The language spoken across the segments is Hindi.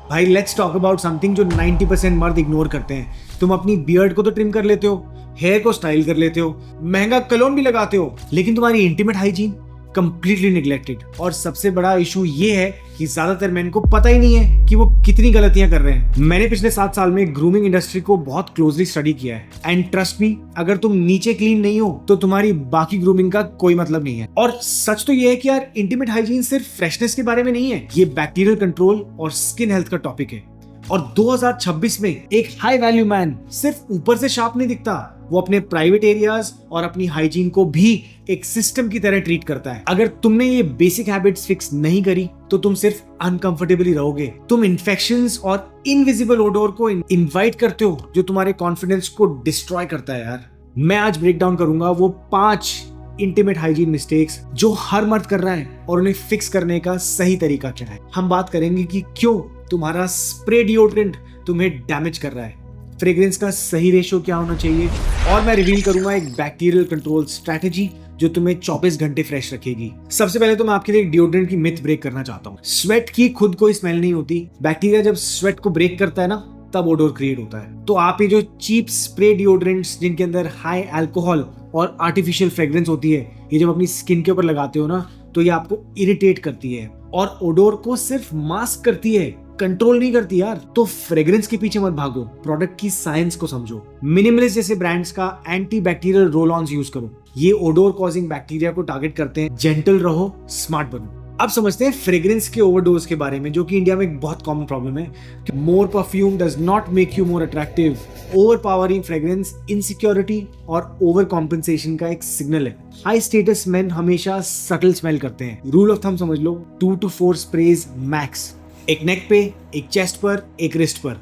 भाई लेट्स टॉक अबाउट समथिंग जो 90% मर्द इग्नोर करते हैं। तुम अपनी बियर्ड को तो ट्रिम कर लेते हो, हेयर को स्टाइल कर लेते हो, महंगा कलोन भी लगाते हो, लेकिन तुम्हारी इंटीमेट हाइजीन कंप्लीटली निग्लेक्टेड। और सबसे बड़ा इशू ये है कि ज्यादातर मैन को पता ही नहीं है कि वो कितनी गलतियां कर रहे हैं। मैंने पिछले 7 साल में ग्रूमिंग इंडस्ट्री को बहुत क्लोजली स्टडी किया है एंड ट्रस्ट मी, अगर तुम नीचे क्लीन नहीं हो तो तुम्हारी बाकी ग्रूमिंग का कोई मतलब नहीं है। और सच तो ये है कि यार इंटीमेट हाइजीन सिर्फ फ्रेशनेस के बारे में नहीं है, ये बैक्टीरियल कंट्रोल और स्किन हेल्थ का टॉपिक है। और 2026 में एक हाई वैल्यू मैन सिर्फ ऊपर से शार्प नहीं दिखता, वो अपने प्राइवेट एरियाज और अपनी हाइजीन को भी एक सिस्टम की तरह ट्रीट करता है। अगर तुमने ये बेसिक हैबिट्स फिक्स नहीं करी तो तुम सिर्फ अनकंफर्टेबल ही रहोगे। तुम इन्फेक्शंस और इनविजिबल ओडोर को इनवाइट करते हो जो तुम्हारे कॉन्फिडेंस को डिस्ट्रॉय करता है यार। मैं आज ब्रेक डाउन करूंगा वो 5 इंटीमेट हाइजीन मिस्टेक्स जो हर मर्द कर रहा है और उन्हें फिक्स करने का सही तरीका क्या है। हम बात करेंगे कि क्यों तुम्हारा स्प्रे डिओड्रेंट तुम्हें डैमेज कर रहा है, फ्रेग्रेंस का सही रेशियो क्या होना चाहिए, और मैं रिवील करूंगा एक बैक्टीरियल कंट्रोल स्ट्रेटेजी जो तुम्हें 24 घंटे फ्रेश रखेगी। सबसे पहले तो मैं आपके लिए एक डिओड्रेंट की मिथ ब्रेक करना चाहता हूँ। स्वेट की खुद कोई स्मेल नहीं होती। बैक्टीरिया जब स्वेट को ब्रेक करता है ना, तब ओडोर क्रिएट होता है। तो आप ये जो चीप स्प्रे डिओड्रेंट्स जिनके अंदर हाई अल्कोहल और आर्टिफिशियल फ्रेग्रेंस होती है, ये जब अपनी स्किन के ऊपर लगाते हो ना, तो ये आपको इरिटेट करती है और ओडोर को सिर्फ मास्क करती है, कंट्रोल नहीं करती यार। तो फ्रेग्रेंस के पीछे मत भागो, प्रोडक्ट की साइंस को समझो। मिनिमलिस्ट जैसे ब्रांड्स का एंटी बैक्टीरियल रोल ऑन्स यूज करो, ये ओडोर कॉजिंग बैक्टीरिया को टारगेट करते हैं। जेंटल रहो, स्मार्ट बनो। अब समझते हैं फ्रेग्रेंस के ओवरडोज के बारे में, जो कि इंडिया में एक बहुत कॉमन प्रॉब्लम है। More perfume does not make you more attractive. Overpowering fragrance insecurity और ओवर कॉम्पेंसेशन का एक सिग्नल है। हाई स्टेटस मेन हमेशा सटल स्मेल करते हैं। रूल ऑफ थंब समझ लो, 2 to 4 स्प्रेज मैक्स, एक नेक पे, एक चेस्ट पर, एक रिस्ट पर,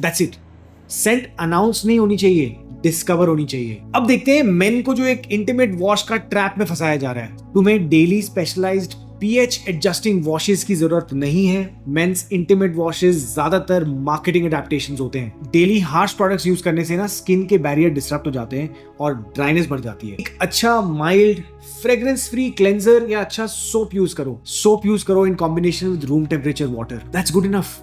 दैट्स इट। सेंट अनाउंस नहीं होनी चाहिए, डिस्कवर होनी चाहिए। अब देखते हैं मेन को जो एक इंटीमेट वॉश का ट्रैप में फंसाया जा रहा है। तुम्हें daily specialized pH adjusting washes की जरूरत नहीं है। मेंस इंटीमेट वॉशेस ज्यादातर मार्केटिंग अडेप्टेशंस होते हैं। डेली हार्श प्रोडक्ट्स यूज करने से ना स्किन के बैरियर डिस्टर्ब हो जाते हैं और ड्राइनेस बढ़ जाती है। एक अच्छा माइल्ड फ्रेग्रेंस फ्री क्लेंजर या अच्छा सोप यूज करो। सोप यूज करो in combination with room temperature water, that's good enough.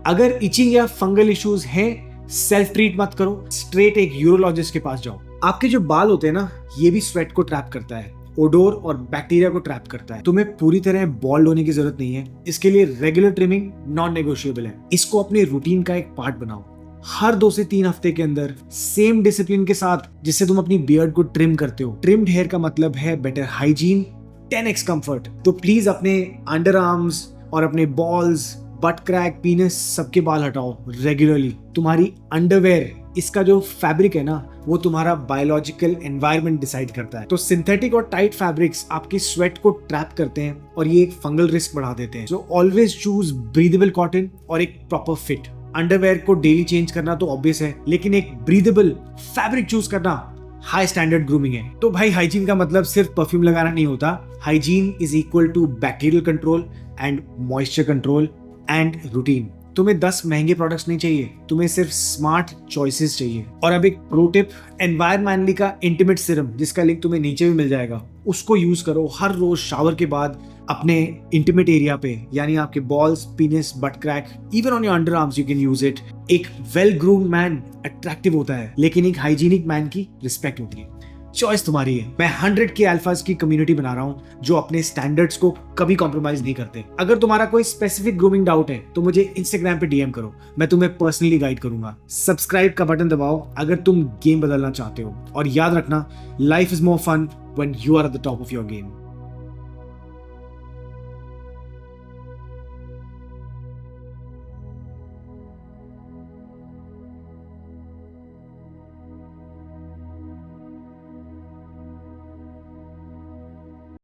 अगर इचिंग या फंगल इश्यूज हैं, सेल्फ ट्रीट मत करो, स्ट्रेट एक यूरोलॉजिस्ट के पास जाओ। आपके जो बाल होते हैं ना, ये भी स्वेट को ट्रैप करता है, ओडोर और बैक्टीरिया को ट्रैप करता है। तुम्हें पूरी तरह बॉल्ड होने की जरूरत नहीं है, इसके लिए रेगुलर ट्रिमिंग नॉन नेगोशिएबल है। इसको अपने रूटीन का एक पार्ट बनाओ। हर 2 से 3 हफ्ते के अंदर सेम डिसिप्लिन के साथ जिससे तुम अपनी बियर्ड को ट्रिम करते हो। ट्रिम्ड हेयर का मतलब है बेटर हाइजीन, 10x कंफर्ट। तो प्लीज अपने अंडर आर्म्स और अपने बॉल्स, बट क्रैक, पीनस सबके बाल हटाओ रेगुलरली। तुम्हारी अंडरवेयर, इसका जो फैब्रिक है ना, वो तुम्हारा बायोलॉजिकल एनवायरनमेंट डिसाइड करता है। तो सिंथेटिक और टाइट फैब्रिक्स आपकी स्वेट को ट्रैप करते हैं और ये एक फंगल रिस्क बढ़ा देते हैं। So always choose breathable cotton और एक प्रॉपर फिट। अंडरवेयर को डेली चेंज करना तो ऑब्वियस है, लेकिन एक ब्रीदेबल फैब्रिक चूज करना हाई स्टैंडर्ड ग्रूमिंग है। तो भाई हाइजीन का मतलब सिर्फ परफ्यूम लगाना नहीं होता। Hygiene is equal to bacterial control and moisture control and routine. तुम्हें 10 महंगे प्रोडक्ट्स नहीं चाहिए, तुम्हें सिर्फ स्मार्ट चॉइसेस चाहिए। और अब एक प्रो टिप, एनवायरमेंटली का इंटीमेट सीरम, जिसका लिंक तुम्हें नीचे भी मिल जाएगा, उसको यूज करो हर रोज शावर के बाद अपने इंटीमेट एरिया पे, यानी आपके balls, penis, but crack, even on your under arms you can use it. एक वेल ग्रूम्ड मैन अट्रैक्टिव होता है, लेकिन एक हाइजीनिक मैन की रिस्पेक्ट होती है। चॉइस तुम्हारी है। मैं 100K अल्फाज की कम्युनिटी बना रहा हूं जो अपने स्टैंडर्ड्स को कभी कॉम्प्रोमाइज नहीं करते। अगर तुम्हारा कोई स्पेसिफिक ग्रूमिंग डाउट है तो मुझे इंस्टाग्राम पे डीएम करो, मैं तुम्हें पर्सनली गाइड करूंगा। सब्सक्राइब का बटन दबाओ अगर तुम गेम बदलना चाहते हो, और याद रखना, life is more fun when you are at the top of your game.